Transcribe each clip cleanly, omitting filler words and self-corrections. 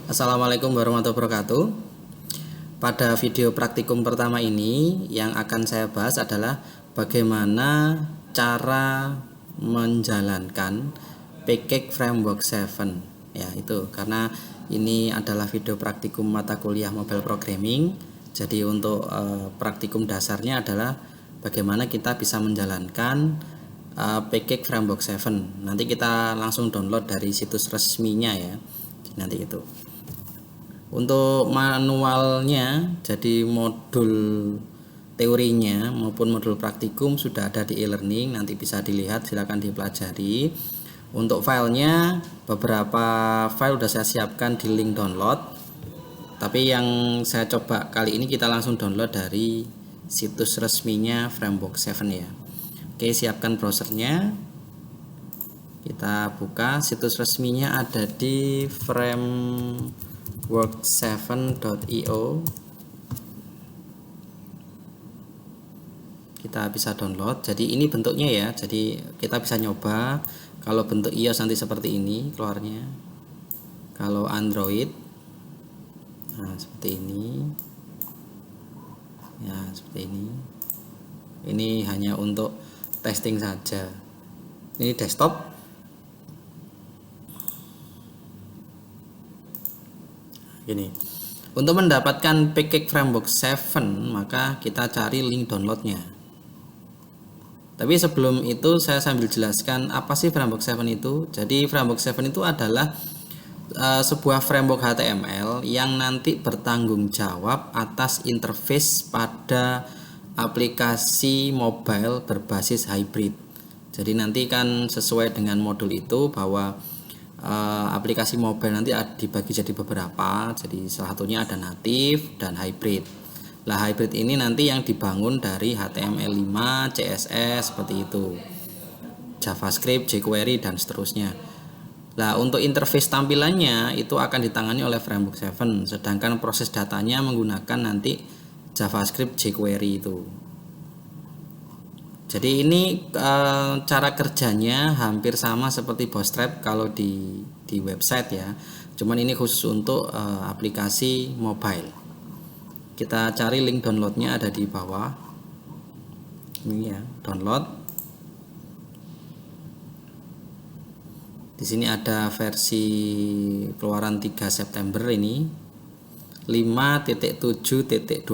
Assalamualaikum warahmatullahi wabarakatuh. Pada video praktikum pertama ini yang akan saya bahas adalah bagaimana cara menjalankan Pancake Framework 7. Ya, itu karena ini adalah video praktikum mata kuliah mobile programming. Jadi untuk praktikum dasarnya adalah bagaimana kita bisa menjalankan Pancake Framework 7. Nanti kita langsung download dari situs resminya ya. Nanti itu. Untuk manualnya, jadi modul teorinya maupun modul praktikum sudah ada di e-learning, nanti bisa dilihat, silakan dipelajari. Untuk filenya, beberapa file sudah saya siapkan di link download, tapi yang saya coba kali ini kita langsung download dari situs resminya Framework 7 ya. Oke, siapkan browsernya, kita buka. Situs resminya ada di framework7.io. Kita bisa download. Jadi ini bentuknya ya. Jadi kita bisa nyoba. Kalau bentuk iOS nanti seperti ini keluarnya. Kalau Android, nah seperti ini. Ya seperti ini. Ini hanya untuk testing saja. Ini desktop. Gini, untuk mendapatkan Pancake Framework 7 maka kita cari link downloadnya. Tapi sebelum itu saya sambil jelaskan apa sih Framework 7 itu. Jadi Framework 7 itu adalah sebuah framework HTML yang nanti bertanggung jawab atas interface pada aplikasi mobile berbasis hybrid. Jadi nanti kan sesuai dengan modul itu bahwa aplikasi mobile nanti dibagi jadi beberapa. Jadi salah satunya ada native dan hybrid. Lah hybrid ini nanti yang dibangun dari HTML5, CSS seperti itu, JavaScript, jQuery dan seterusnya. Lah untuk interface tampilannya itu akan ditangani oleh Framework 7, sedangkan proses datanya menggunakan nanti JavaScript, jQuery itu. Jadi ini cara kerjanya hampir sama seperti Bootstrap kalau di website ya. Cuman ini khusus untuk aplikasi mobile. Kita cari link downloadnya ada di bawah. Ini ya, download. Di sini ada versi keluaran 3 September ini. 5.7.12.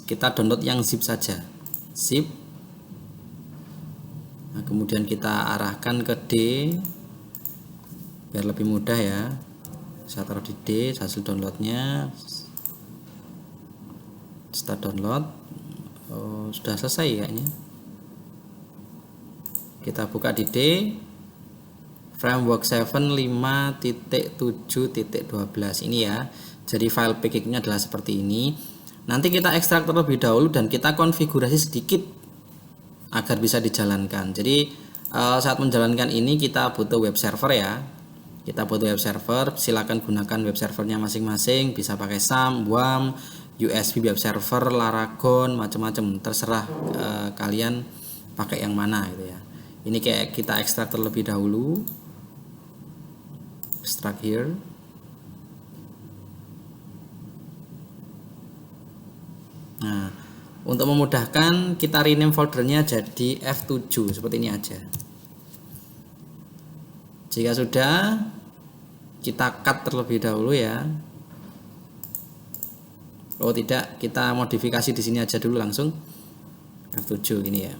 Kita download yang zip saja. Zip. Nah, kemudian kita arahkan ke D biar lebih mudah ya. Saya taruh di D hasil downloadnya. Start download. Oh, sudah selesai kayaknya. Kita buka di D. Framework 7 5.7.12 ini ya. Jadi file package-nya adalah seperti ini. Nanti kita ekstrak terlebih dahulu dan kita konfigurasi sedikit agar bisa dijalankan. Jadi saat menjalankan ini kita butuh web server ya. Kita butuh web server, silakan gunakan web servernya masing-masing, bisa pakai SAM, WAM, USB web server, Laragon, macam-macam, terserah kalian pakai yang mana gitu ya. Ini kayak kita ekstrak terlebih dahulu. Extract here. Nah, untuk memudahkan kita rename foldernya jadi F7 seperti ini aja. Jika sudah, kita cut terlebih dahulu ya. Oh tidak, kita modifikasi di sini aja dulu langsung F7 ini ya.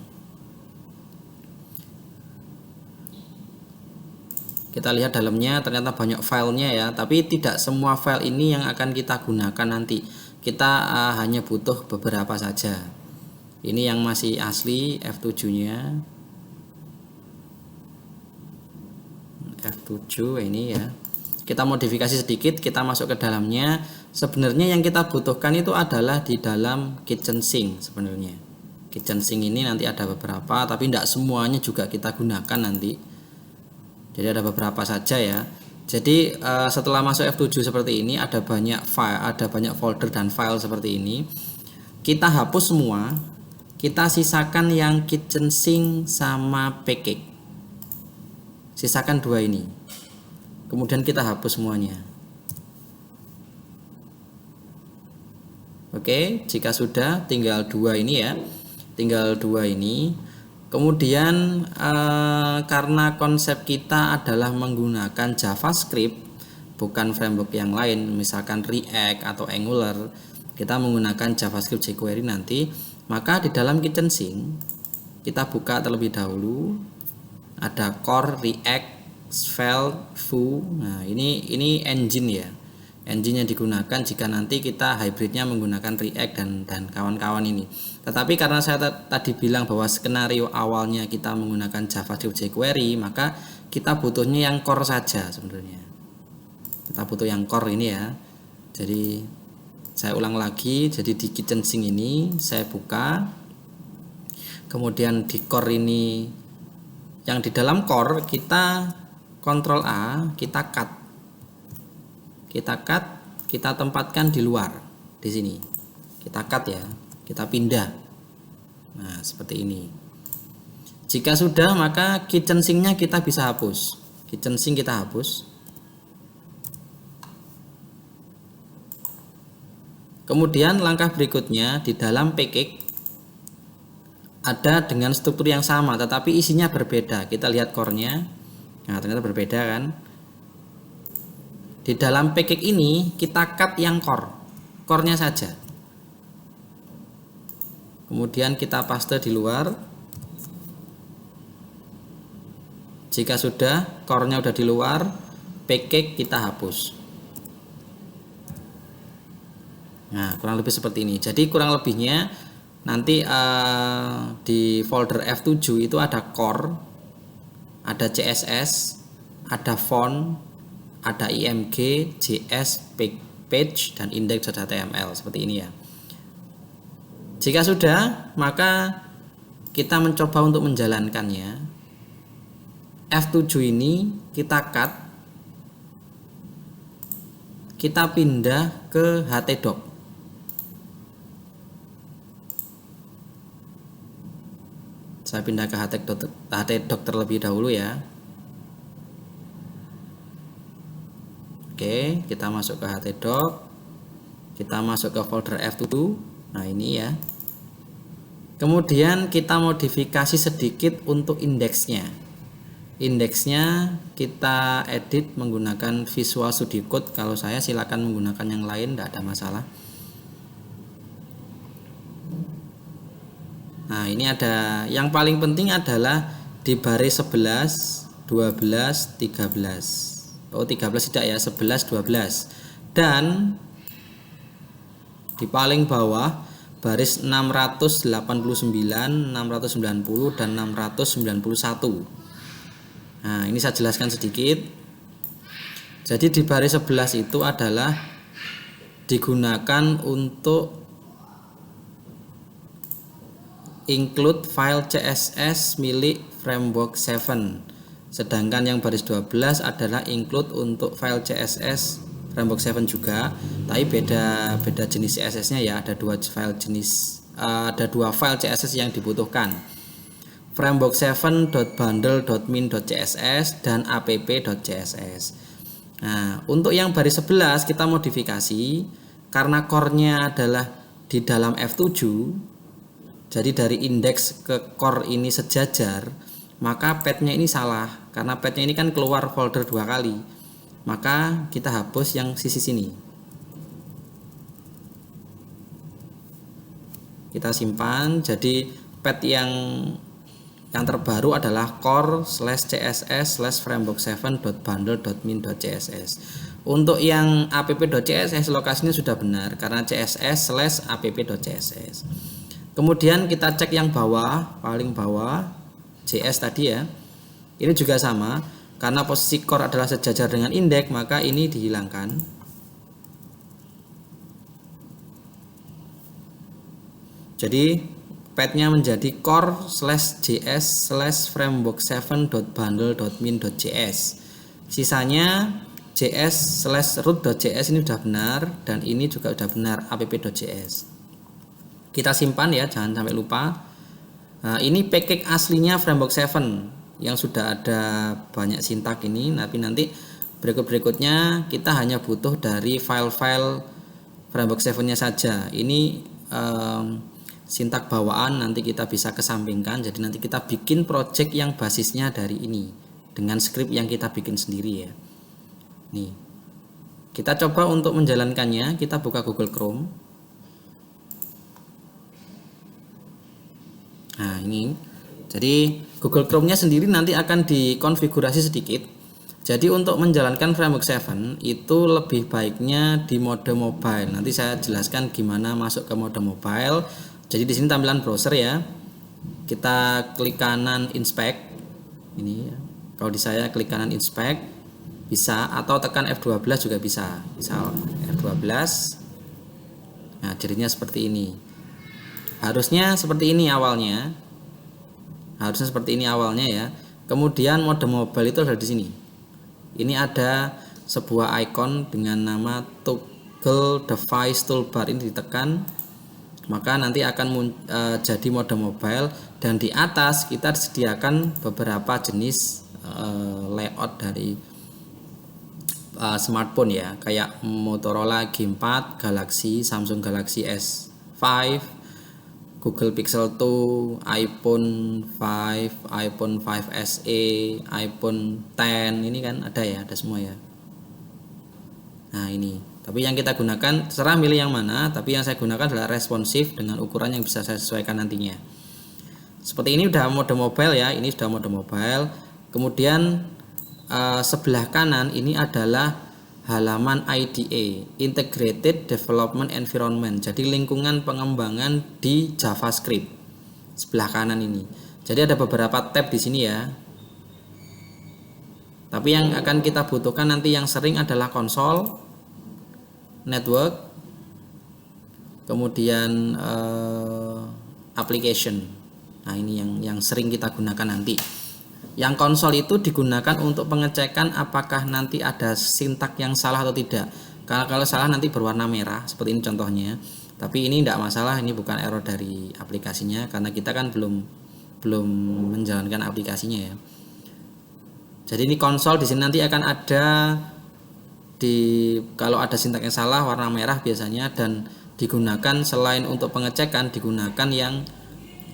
Kita lihat dalamnya ternyata banyak filenya ya, tapi tidak semua file ini yang akan kita gunakan nanti. Kita hanya butuh beberapa saja. Ini yang masih asli F7-nya. F7 ini ya. Kita modifikasi sedikit, kita masuk ke dalamnya. Sebenarnya yang kita butuhkan itu adalah di dalam kitchen sink sebenarnya. Kitchen sink ini nanti ada beberapa, tapi tidak semuanya juga kita gunakan nanti. Jadi ada beberapa saja ya. Jadi setelah masuk F7 seperti ini ada banyak file, ada banyak folder dan file seperti ini. Kita hapus semua. Kita sisakan yang kitchen sink sama package. Sisakan dua ini. Kemudian kita hapus semuanya. Oke, jika sudah tinggal dua ini ya. Tinggal dua ini. Kemudian karena konsep kita adalah menggunakan JavaScript, bukan framework yang lain, misalkan React atau Angular, kita menggunakan JavaScript jQuery nanti, maka di dalam kitchen sink kita buka terlebih dahulu, ada core, React, Svelte, Vue. Nah, ini engine ya. Engine yang digunakan jika nanti kita hybridnya menggunakan React dan kawan-kawan ini. Tetapi karena saya tadi bilang bahwa skenario awalnya kita menggunakan JavaScript jQuery, maka kita butuhnya yang core saja sebenarnya. Kita butuh yang core ini ya. Jadi saya ulang lagi, jadi di kitchen sink ini saya buka. Kemudian di core ini, yang di dalam core kita Ctrl A, kita cut. Kita tempatkan di luar, di sini. Kita cut ya, kita pindah. Nah, seperti ini. Jika sudah, maka kitchen sink-nya kita bisa hapus. Kitchen sink kita hapus. Kemudian langkah berikutnya di dalam package ada dengan struktur yang sama, tetapi isinya berbeda. Kita lihat core-nya. Nah, ternyata berbeda kan? Di dalam package ini kita cut yang core-nya saja. Kemudian kita paste di luar. Jika sudah, core-nya udah di luar, package kita hapus. Nah, kurang lebih seperti ini. Jadi kurang lebihnya nanti di folder F7 itu ada core, ada CSS, ada font, ada img, js, page, dan index.html seperti ini ya. Jika sudah, maka kita mencoba untuk menjalankannya. F7 ini kita cut, kita pindah ke htdoc. Saya pindah ke htdoc terlebih dahulu ya. Oke, kita masuk ke htdoc, kita masuk ke folder F7. Nah, ini ya. Kemudian kita modifikasi sedikit untuk indeksnya. Indeksnya kita edit menggunakan Visual Studio Code. Kalau saya silakan menggunakan yang lain, tidak ada masalah. Nah, ini ada yang paling penting adalah di baris 11, 12, 13. Oh, 13 tidak ya, 11, 12. Dan di paling bawah baris 689, 690 dan 691. Nah, ini saya jelaskan sedikit. Jadi di baris 11 itu adalah digunakan untuk include file CSS milik Framework 7. Sedangkan yang baris 12 adalah include untuk file CSS Framework 7 juga, tapi beda jenis CSS-nya ya. Ada dua file CSS yang dibutuhkan. Framework 7.bundle.min.css dan app.css. Nah, untuk yang baris 11 kita modifikasi karena core-nya adalah di dalam F7. Jadi dari indeks ke core ini sejajar, maka path-nya ini salah karena path-nya ini kan keluar folder 2 kali. Maka kita hapus yang sisi sini. Kita simpan. Jadi path yang terbaru adalah core/css/framework7.bundle.min.css. Untuk yang app.css lokasinya sudah benar karena css/app.css. Kemudian kita cek yang bawah, paling bawah, JS tadi ya. Ini juga sama, karena posisi core adalah sejajar dengan indeks, maka ini dihilangkan. Jadi path-nya menjadi core/js/framework7.bundle.min.js. Sisanya js/root.js ini sudah benar, dan ini juga sudah benar, app.js. Kita simpan ya, jangan sampai lupa. Nah, ini package aslinya Framework 7 yang sudah ada banyak sintak ini. Tapi nanti berikutnya kita hanya butuh dari file-file Framework 7-nya saja. Ini sintak bawaan nanti kita bisa kesampingkan. Jadi nanti kita bikin project yang basisnya dari ini dengan script yang kita bikin sendiri ya. Nih, kita coba untuk menjalankannya. Kita buka Google Chrome. Nah ini, jadi Google Chrome-nya sendiri nanti akan dikonfigurasi sedikit. Jadi untuk menjalankan Framework 7 itu lebih baiknya di mode mobile. Nanti saya jelaskan gimana masuk ke mode mobile. Jadi di sini tampilan browser ya. Kita klik kanan inspect. Ini ya. Kalau di saya klik kanan inspect bisa, atau tekan F12 juga bisa. Misal F12. Nah, jadinya seperti ini. Harusnya seperti ini awalnya. Harusnya seperti ini awalnya ya. Kemudian mode mobile itu ada di sini. Ini ada sebuah icon dengan nama toggle device toolbar, ini ditekan maka nanti akan jadi mode mobile, dan di atas kita disediakan beberapa jenis layout dari smartphone ya, kayak Motorola G4, Galaxy, Samsung Galaxy S5, Google Pixel 2, iPhone 5, iPhone 5 SE, iPhone 10, ini kan ada ya, ada semua ya. Nah ini, tapi yang kita gunakan terserah milih yang mana, tapi yang saya gunakan adalah responsif dengan ukuran yang bisa saya sesuaikan nantinya. Seperti ini udah mode mobile ya, ini sudah mode mobile. Kemudian sebelah kanan ini adalah halaman IDE, Integrated Development Environment. Jadi lingkungan pengembangan di JavaScript. Sebelah kanan ini. Jadi ada beberapa tab di sini ya. Tapi yang akan kita butuhkan nanti yang sering adalah konsol, network, kemudian application. Nah, ini yang sering kita gunakan nanti. Yang konsol itu digunakan untuk pengecekan apakah nanti ada sintak yang salah atau tidak. Kalau salah nanti berwarna merah seperti ini contohnya. Tapi ini tidak masalah, ini bukan error dari aplikasinya karena kita kan belum menjalankan aplikasinya ya. Jadi ini konsol, di sini nanti akan ada kalau ada sintak yang salah warna merah biasanya, dan digunakan selain untuk pengecekan digunakan yang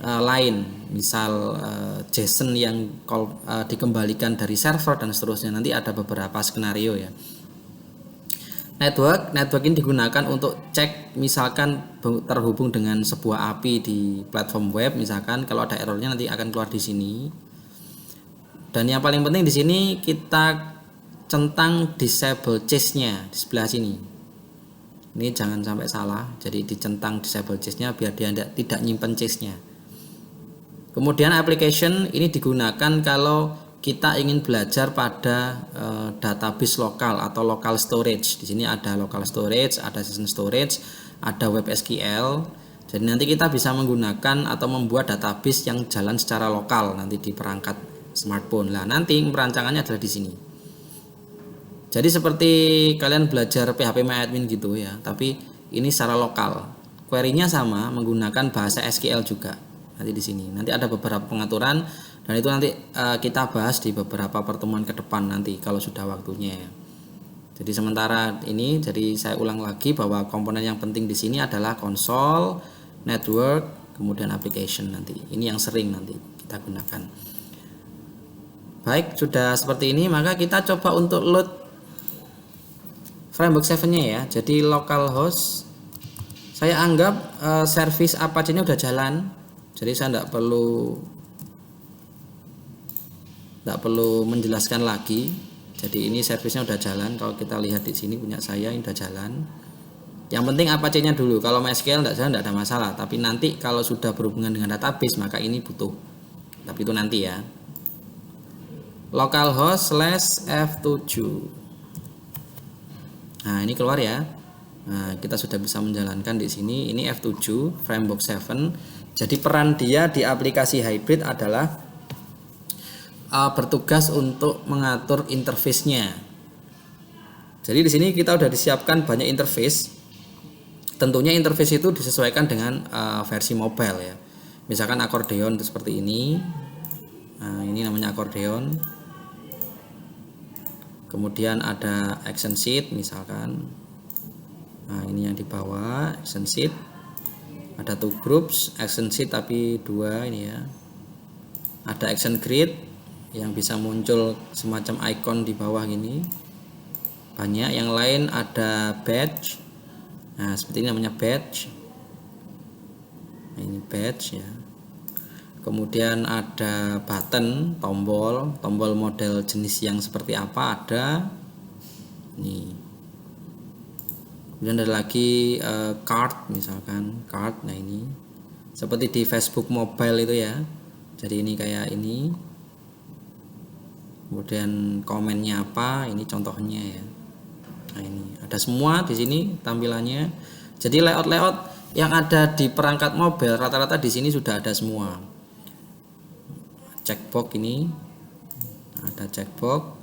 lain, misal JSON yang dikembalikan dari server dan seterusnya. Nanti ada beberapa skenario ya. Network ini digunakan untuk cek misalkan terhubung dengan sebuah API di platform web, misalkan kalau ada errornya nanti akan keluar di sini. Dan yang paling penting di sini kita centang disable chase-nya di sebelah sini. Ini jangan sampai salah, jadi dicentang disable chase-nya biar dia tidak nyimpen chase-nya. Kemudian application ini digunakan kalau kita ingin belajar pada database lokal atau local storage. Di sini ada local storage, ada session storage, ada web SQL. Jadi nanti kita bisa menggunakan atau membuat database yang jalan secara lokal nanti di perangkat smartphone. Nah, nanti perancangannya adalah di sini. Jadi seperti kalian belajar PHP-MyAdmin gitu ya, tapi ini secara lokal. Query-nya sama, menggunakan bahasa SQL juga. Nanti di sini. Nanti ada beberapa pengaturan dan itu nanti kita bahas di beberapa pertemuan ke depan nanti kalau sudah waktunya. Jadi sementara ini, jadi saya ulang lagi bahwa komponen yang penting di sini adalah konsol, network, kemudian application nanti. Ini yang sering nanti kita gunakan. Baik, sudah seperti ini, maka kita coba untuk load Framework 7-nya ya. Jadi localhost saya anggap service Apache-nya udah jalan. Jadi saya tidak perlu menjelaskan lagi. Jadi ini servisnya udah jalan. Kalau kita lihat di sini punya saya ini udah jalan. Yang penting Apache-nya dulu. Kalau MySQL tidak jalan tidak ada masalah. Tapi nanti kalau sudah berhubungan dengan database maka ini butuh. Tapi itu nanti ya. Localhost/f7. Nah ini keluar ya. Nah kita sudah bisa menjalankan di sini. Ini F7 Framework 7. Jadi peran dia di aplikasi hybrid adalah bertugas untuk mengatur interface-nya. Jadi di sini kita sudah disiapkan banyak interface. Tentunya interface itu disesuaikan dengan versi mobile ya. Misalkan akordeon itu seperti ini. Nah, ini namanya akordeon. Kemudian ada action sheet misalkan. Nah, ini yang di bawah action sheet. Ada 2 groups action sheet tapi 2 ini ya. Ada action grid yang bisa muncul semacam icon di bawah gini. Banyak yang lain ada badge. Nah, seperti ini namanya badge. Nah, ini badge ya. Kemudian ada button, tombol model jenis yang seperti apa ada. Nih. Kemudian ada lagi card, misalkan card. Nah, ini seperti di Facebook Mobile itu ya. Jadi ini kayak ini. Kemudian komennya apa? Ini contohnya ya. Nah, ini ada semua di sini tampilannya. Jadi layout yang ada di perangkat mobile rata-rata di sini sudah ada semua. Checkbox ini ada checkbox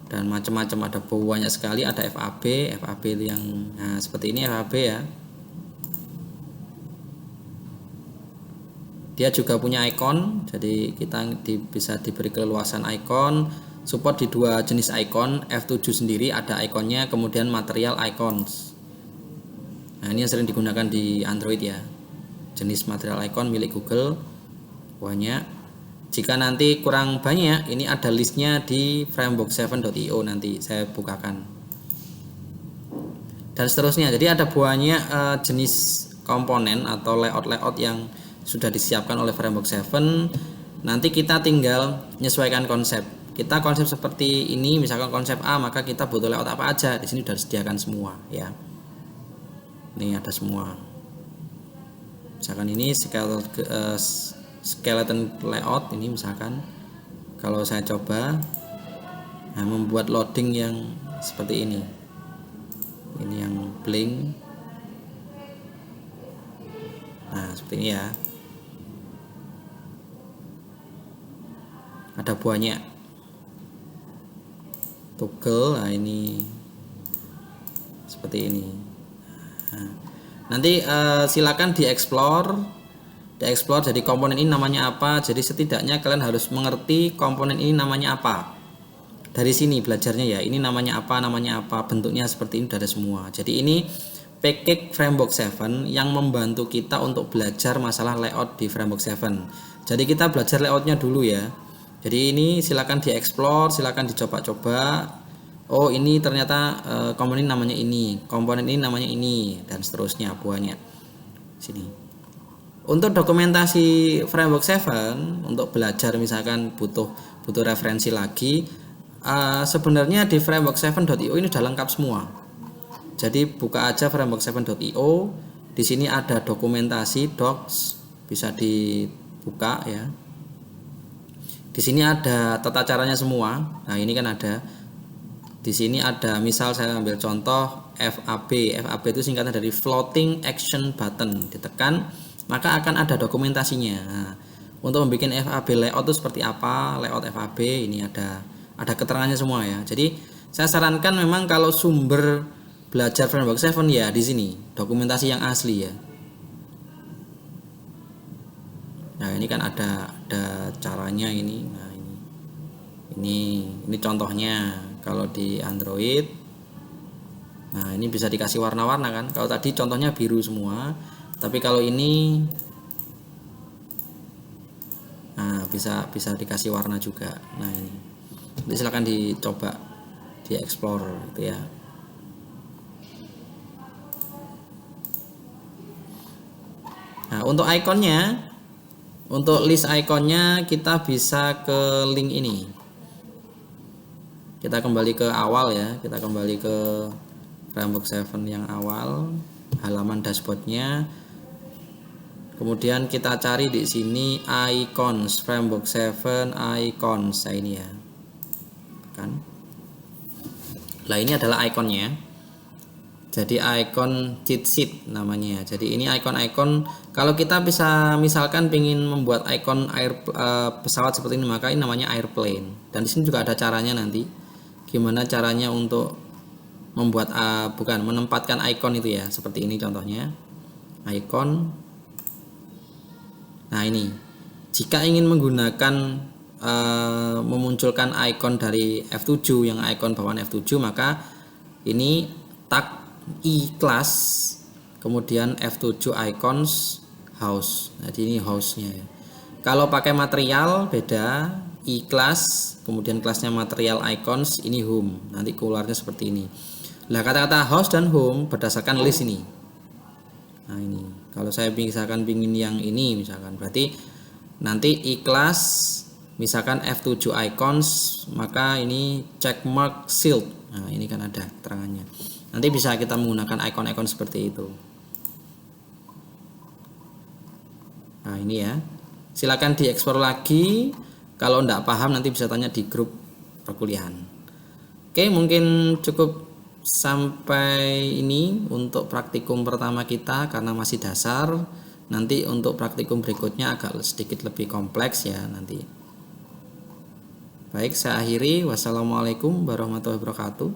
dan macam-macam, ada banyak sekali. Ada FAB yang seperti ini FAB ya. Dia juga punya icon, jadi kita bisa diberi keleluasan icon, support di 2 jenis icon. F7 sendiri ada iconnya, kemudian material icons. Nah, ini yang sering digunakan di Android ya, jenis material icon milik Google banyak. Jika nanti kurang banyak, ini ada listnya di Framebox7.io, nanti saya bukakan dan seterusnya. Jadi ada banyak jenis komponen atau layout yang sudah disiapkan oleh Framebox 7. Nanti kita tinggal menyesuaikan konsep. Kita konsep seperti ini, misalkan konsep A, maka kita butuh layout apa aja. Di sini sudah disediakan semua ya. Ini ada semua. Misalkan ini skeleton layout ini, misalkan kalau saya coba membuat loading yang seperti ini yang blink. Nah, seperti ini ya. Ada banyak toggle. Nah, ini seperti ini. Nah, nanti silakan dieksplor. Jadi komponen ini namanya apa. Jadi setidaknya kalian harus mengerti komponen ini namanya apa. Dari sini belajarnya ya. Ini namanya apa, bentuknya seperti ini, sudah ada semua. Jadi ini package Framebox 7 yang membantu kita untuk belajar masalah layout di Framebox 7. Jadi kita belajar layoutnya dulu ya. Jadi ini silakan dieksplor, silakan dicoba-coba. Oh, ini ternyata komponen namanya ini, komponen ini namanya ini, dan seterusnya banyak. Sini. Untuk dokumentasi Framebox 7 untuk belajar, misalkan butuh referensi lagi, sebenarnya di Framebox7.io ini sudah lengkap semua. Jadi buka aja Framebox7.io. Di sini ada dokumentasi docs, bisa dibuka ya. Di sini ada tata caranya semua. Nah, ini kan ada. Di sini ada, misal saya ambil contoh FAB. FAB itu singkatan dari Floating Action Button. Ditekan, maka akan ada dokumentasinya. Nah, untuk membuat FAB layout itu seperti apa? Layout FAB ini ada keterangannya semua ya. Jadi saya sarankan memang kalau sumber belajar Framebox 7 ya di sini, dokumentasi yang asli ya. Nah, ini kan ada caranya ini. Nah, ini contohnya kalau di Android. Nah, ini bisa dikasih warna-warna kan. Kalau tadi contohnya biru semua, tapi kalau ini bisa dikasih warna juga. Nah, ini nanti silahkan dicoba dieksplor gitu ya. Nah, untuk ikonnya, untuk list ikonnya kita bisa ke link ini. Kita kembali ke awal ya, kita kembali ke Framebox 7 yang awal, halaman dashboardnya. Kemudian kita cari di sini icons, Framebox 7 icons. Nah, ini ya. Kan? Nah, ini adalah ikonnya. Jadi icon cheat sheet namanya. Jadi ini icon-icon. Kalau kita bisa misalkan ingin membuat icon pesawat seperti ini, maka ini namanya airplane. Dan di sini juga ada caranya nanti. Gimana caranya untuk membuat menempatkan icon itu ya. Seperti ini contohnya. Icon. Nah, ini. Jika ingin menggunakan memunculkan icon dari F7 yang icon bawaan F7, maka Ini tag iKlas, kemudian F7 icons house. Jadi ini house-nya ya. Kalau pakai material beda, iKlas, kemudian kelasnya material icons, ini home. Nanti keluarnya seperti ini. Nah, kata-kata house dan home berdasarkan list ini. Nah, ini. Kalau saya misalkan pingin yang ini misalkan, berarti nanti iKlas misalkan F7 icons, maka ini checkmark shield. Nah, ini kan ada keterangannya. Nanti bisa kita menggunakan icon-icon seperti itu. Nah, ini ya. Silakan diekspor lagi. Kalau enggak paham nanti bisa tanya di grup perkuliahan. Oke, mungkin cukup sampai ini untuk praktikum pertama kita karena masih dasar. Nanti untuk praktikum berikutnya agak sedikit lebih kompleks ya nanti. Baik, saya akhiri. Wassalamualaikum warahmatullahi wabarakatuh.